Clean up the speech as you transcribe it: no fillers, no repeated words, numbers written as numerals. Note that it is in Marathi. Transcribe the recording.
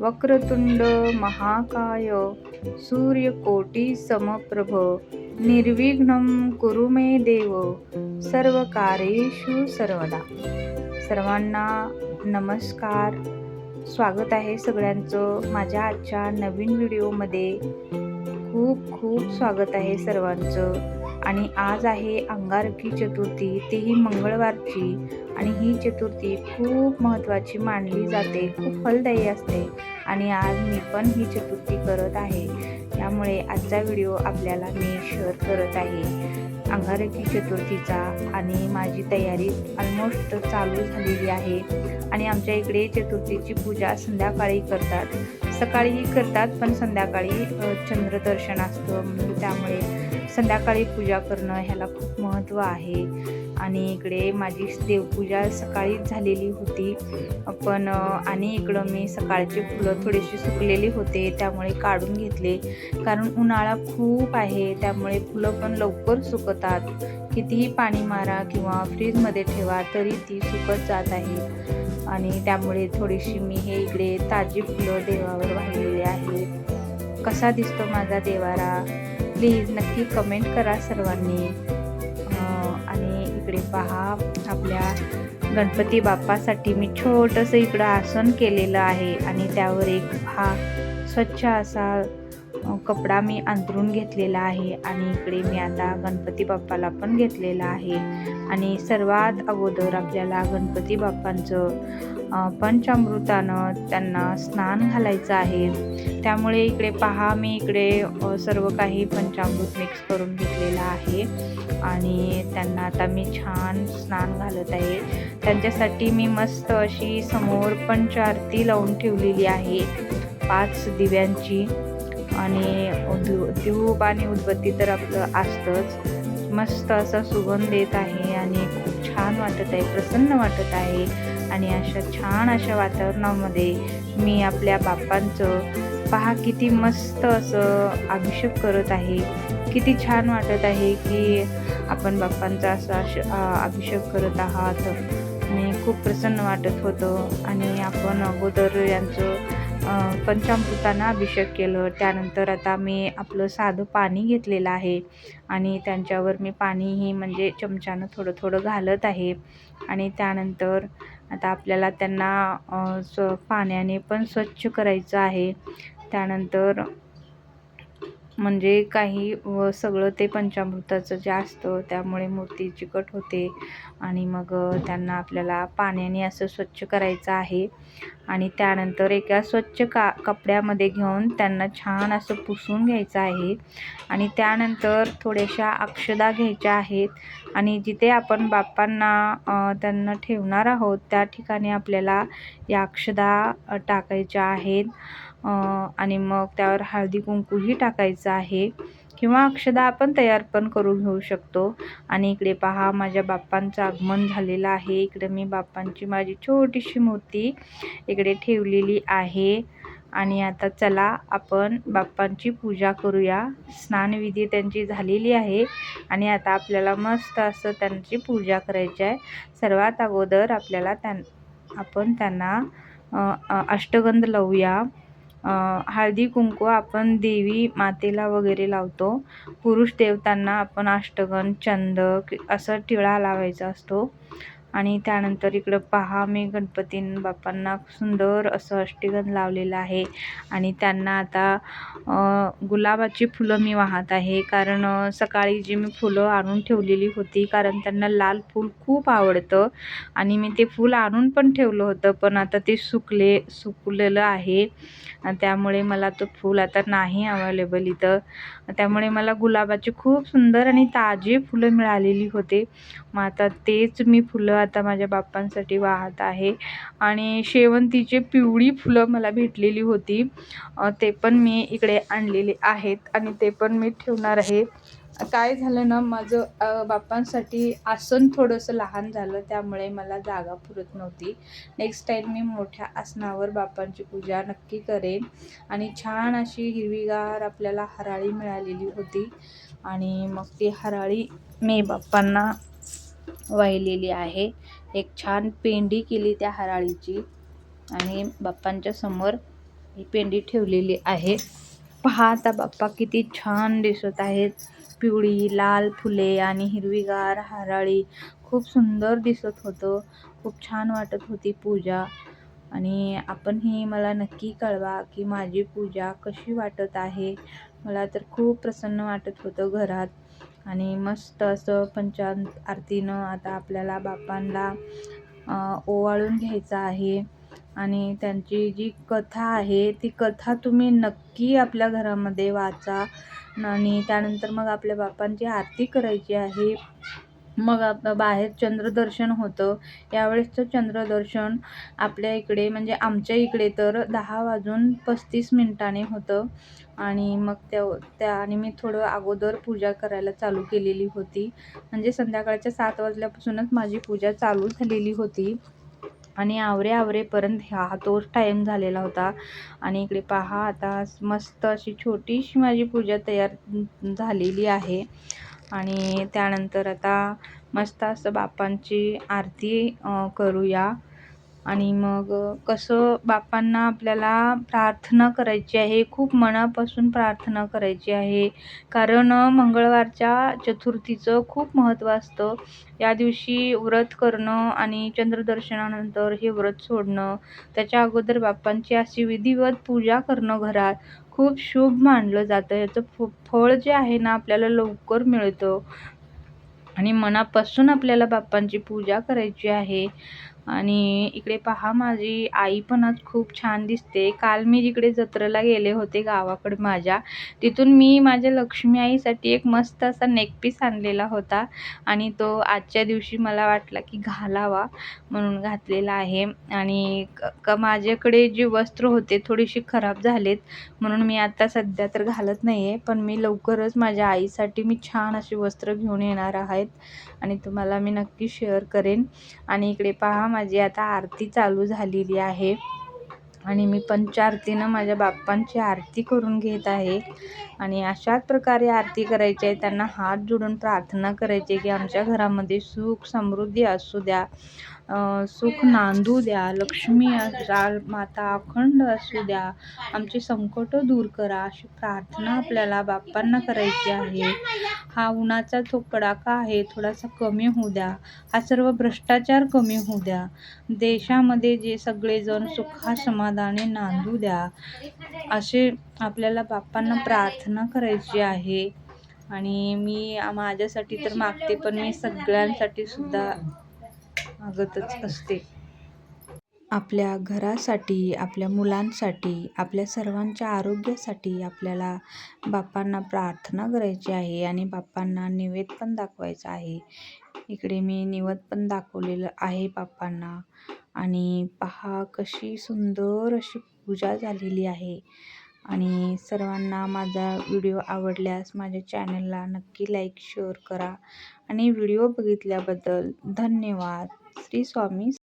वक्रतुंड महाकाय सूर्यकोटी समप्रभ निर्विघ्नं कुरु मे देव सर्वकार्येषु सर्वदा। सर्वांना नमस्कार, स्वागत आहे सगळ्यांचं माझ्या आजच्या नवीन व्हिडिओमध्ये। खूप खूप स्वागत आहे सर्वांचं। आणि आज आहे अंगारकी चतुर्थी, तीही मंगळवारची, आणि ही चतुर्थी खूप महत्त्वाची मानली जाते, खूप फलदायी असते। आणि आज मी पण ही चतुर्थी करत आहे, त्यामुळे आजचा व्हिडिओ आपल्याला मी शेअर करत आहे अंगारकी चतुर्थीचा। आणि माझी तयारी ऑलमोस्ट चालू झालेली आहे। आणि आमच्या इकडे चतुर्थीची पूजा संध्याकाळी करतात, सकाळीही करतात, पण संध्याकाळी चंद्रदर्शन असतं, त्यामुळे संध्याकाळी पूजा करणं ह्याला खूप महत्त्व आहे। आणि इकडे माझी देवपूजा सकाळीच झालेली होती, पण आणि इकडं मी सकाळची फुलं थोडीशी सुकलेली होते, त्यामुळे काढून घेतले, कारण उन्हाळा खूप आहे, त्यामुळे फुलं पण लवकर सुकतात। कितीही पाणी मारा किंवा फ्रीजमध्ये ठेवा तरी ती सुकत जात आहे। आणि त्यामुळे थोडीशी मी हे इकडे ताजी फुलं देवावर वाहिलेली आहे। कसा दिसतो माझा देवारा प्लीज नक्की कमेंट करा सर्वांनी। आणि इकडे पहा, आपल्या गणपती बाप्पासाठी मी छोटंसं इकडं आसन केलेलं आहे, आणि त्यावर एक स्वच्छ असा कपडा मी अंथरून घेतलेला आहे। आणि इकडे मी आता गणपती बाप्पाला पण घेतलेला आहे। आणि सर्वात अगोदर आपल्याला गणपती बाप्पांचं पंचामृतानं त्यांना स्नान घालायचं आहे, त्यामुळे इकडे पहा, मी इकडे सर्व काही पंचामृत मिक्स करून घेतलेलं आहे। आणि त्यांना आता मी छान स्नान घालत आहे। त्यांच्यासाठी मी मस्त अशी समोर पंचारती लावून ठेवलेली आहे 5 दिव्यांची। आणि धूप आणि उदबत्ती तर आपलं असतंच। मस्त असा सुगंध येत आहे आणि खूप छान वाटत आहे, प्रसन्न वाटत आहे। आणि छान अशा वातावरणामध्ये मी आपल्या बाप्पांचं पहा किती मस्त असं अभिषेक करत आहे। किती छान वाटत आहे की आपण बाप्पांचा असा अभिषेक करत आहात, आणि खूप प्रसन्न वाटत होतं। आणि आपण अगोदर यांचं पंचामृतानं अभिषेक केलं, त्यानंतर आता मी आपलं साधं पाणी घेतलेलं आहे, आणि त्यांच्यावर मी पाणीही म्हणजे चमच्यानं थोडं थोडं घालत आहे। आणि त्यानंतर आता आपल्याला त्यांना पाण्याने पण स्वच्छ करायचं आहे। त्यानंतर म्हणजे काही सगळं ते पंचामृताचं जे असतं त्यामुळे मूर्ती चिकट होते, आणि मग त्यांना आपल्याला पाण्याने असं स्वच्छ करायचं आहे। आणि त्यानंतर एका स्वच्छ कपड्यामध्ये घेऊन त्यांना छान असं पुसून घ्यायचं आहे। आणि त्यानंतर थोड्याशा अक्षदा घ्यायच्या आहेत, आणि जिथे आपण बाप्पांना त्यांना ठेवणार आहोत त्या ठिकाणी आपल्याला या अक्षदा टाकायच्या आहेत। आणि मग त्यावर हळदी कुंकूही टाकायचं आहे, किंवा अक्षदा आपण तयार पण करून घेऊ शकतो। आणि इकडे पहा, माझ्या बाप्पांचं आगमन झालेलं आहे। इकडे मी बाप्पांची माझी छोटीशी मूर्ती इकडे ठेवलेली आहे। आणि आता चला आपण बाप्पांची पूजा करूया। स्नानविधी त्यांची झालेली आहे, आणि आता आपल्याला मस्त असं त्यांची पूजा करायची आहे। सर्वात अगोदर आपल्याला आपण त्यांना अष्टगंध लावूया। हळदी कुंकू आपण देवी मातेला वगैरे लावतो, पुरुष देवतांना आपण अष्टगंध, चंदक असं टिळा लावायचा असतो। आणि त्यानंतर इकडं पहा, मी गणपती बाप्पांना सुंदर असं अष्टगंध लावलेलं आहे। आणि त्यांना आता गुलाबाची फुलं मी वाहत आहे, कारण सकाळी जी मी फुलं आणून ठेवलेली होती, कारण त्यांना लाल फूल खूप आवडतं, आणि मी ते फूल आणून पण ठेवलं होतं, पण आता ते सुकलेलं आहे, त्यामुळे मला तो फूल आता नाही अवेलेबल इथं। त्यामुळे मला गुलाबाची खूप सुंदर आणि ताजी फुलं मिळालेली होते, मग आता तेच मी फुलं आता माझ्या बाप्पांसाठी वाहत आहे। आणि शेवंतीची पिवळी फुलं मला भेटलेली होती, ते पण मी इकडे आणलेले आहेत, आणि ते पण मी ठेवणार आहे। काय झालं ना, माझं बाप्पांसाठी आसन थोडंसं लहान झालं, त्यामुळे मला जागा पुरत नव्हती। नेक्स्ट टाईम मी मोठ्या आसनावर बाप्पांची पूजा नक्की करेन। आणि छान अशी हिरवीगार आपल्याला हराळी मिळालेली होती, आणि मग ती हराळी मी बाप्पांना वाहिलेली आहे। एक छान पेंडी केली त्या हराळीची, आणि बाप्पांच्या समोर ही पेंडी ठेवलेली आहे. पहा आता बाप्पा किती छान दिसत आहेत. पिवळी लाल फुले आणि हिरवीगार हराळी खूप सुंदर दिसत होतं. खूप छान वाटत होती पूजा. आणि आपणही मला नक्की कळवा की माझी पूजा कशी वाटत आहे. मला तर खूप प्रसन्न वाटत होतं घरात. आणि मस्त असं आरतीनं आता आपल्याला बाप्पांना ओवाळून घ्यायचं आहे. आणि त्यांची जी कथा आहे ती कथा तुम्ही नक्की आपल्या घरामध्ये वाचा. आणि त्यानंतर मग आपल्या बाप्पांची आरती करायची आहे. मग बाहेर चंद्रदर्शन होतं. यावेळेसचं चंद्रदर्शन आपल्या इकडे म्हणजे आमच्या इकडे तर 10:35 होतं. आणि मग आणि मी थोडं अगोदर पूजा करायला चालू केलेली होती. म्हणजे संध्याकाळच्या 7 वाजल्यापासूनच माझी पूजा चालू झालेली होती. आणि आवरेपर्यंत तोच टाईम झालेला होता. आणि इकडे पहा आता मस्त अशी छोटीशी माझी पूजा तयार झालेली आहे. आणि त्यानंतर आता मस्त असं बाप्पांची आरती करूया. आणि मग कसं बाप्पांना आपल्याला प्रार्थना करायची आहे, खूप मनापासून प्रार्थना करायची आहे. कारण मंगळवारच्या चतुर्थीचं खूप महत्त्व असतं. या दिवशी व्रत करणं आणि चंद्रदर्शनानंतर हे व्रत सोडणं, त्याच्या अगोदर बाप्पांची अशी विधिवत पूजा करणं घरात खूप शुभ मानलं जातं. याचं फळ जे आहे ना आपल्याला लवकर मिळतं. आणि मनापासून आपल्याला बाप्पांची पूजा करायची आहे. आणि इकडे पहा माझी आई पण आज खूप छान दिसते. काल मी जिकडे जत्रेला गेले होते गावाकडे माझ्या, तिथून मी माझ्या लक्ष्मी आईसाठी एक मस्त असा नेकपीस आणलेला होता. आणि तो आजच्या दिवशी मला वाटला की घालावा म्हणून घातलेला आहे. आणि माझ्याकडे जे वस्त्र होते थोडीशी खराब झालेत म्हणून मी आता सध्या तर घालत नाही आहे. पण मी लवकरच माझ्या आईसाठी मी छान अशी वस्त्र घेऊन येणार आहेत आणि तुम्हाला मी नक्की शेअर करेन. आणि इकडे पहा माझी आता आरती चालू झालेली आहे. आणि मी पंचारतीनं माझ्या बाप्पांची आरती करून घेत आहे. आणि अशाच प्रकारे आरती करायची आहे. त्यांना हात जोडून प्रार्थना करायची की आमच्या घरामध्ये सुख समृद्धी असू द्या, सुख नांदू द्या, लक्ष्मी माता अखंड असू द्या, आमची संकट दूर करा, अशी प्रार्थना आपल्याला बाप्पांना करायची आहे. हा उन्हाचा जो कडाका आहे थोडासा कमी होऊ द्या, हा सर्व भ्रष्टाचार कमी होऊ द्या, देशामध्ये जे सगळेजण सुखासमाधानी नांदू द्या, असे आपल्याला बाप्पांना प्रार्थना करायची आहे. आणि मी माझ्यासाठी तर मागते, पण मी सगळ्यांसाठी सुद्धा मागतच असते. आपल्या घरासाठी, आपल्या मुलांसाठी, आपल्या सर्वांच्या आरोग्यासाठी आपल्याला बाप्पांना प्रार्थना करायची आहे. आणि बाप्पांना नैवेद्य पण दाखवायचा आहे. इकडे मी नैवेद्य पण दाखवलेलं आहे बाप्पांना. आणि पहा कशी सुंदर अशी पूजा झालेली आहे. आणि सर्वांना माझा व्हिडिओ आवडल्यास माझ्या चॅनलला नक्की लाईक शेअर करा. आणि व्हिडिओ बघितल्याबद्दल धन्यवाद. श्री स्वामी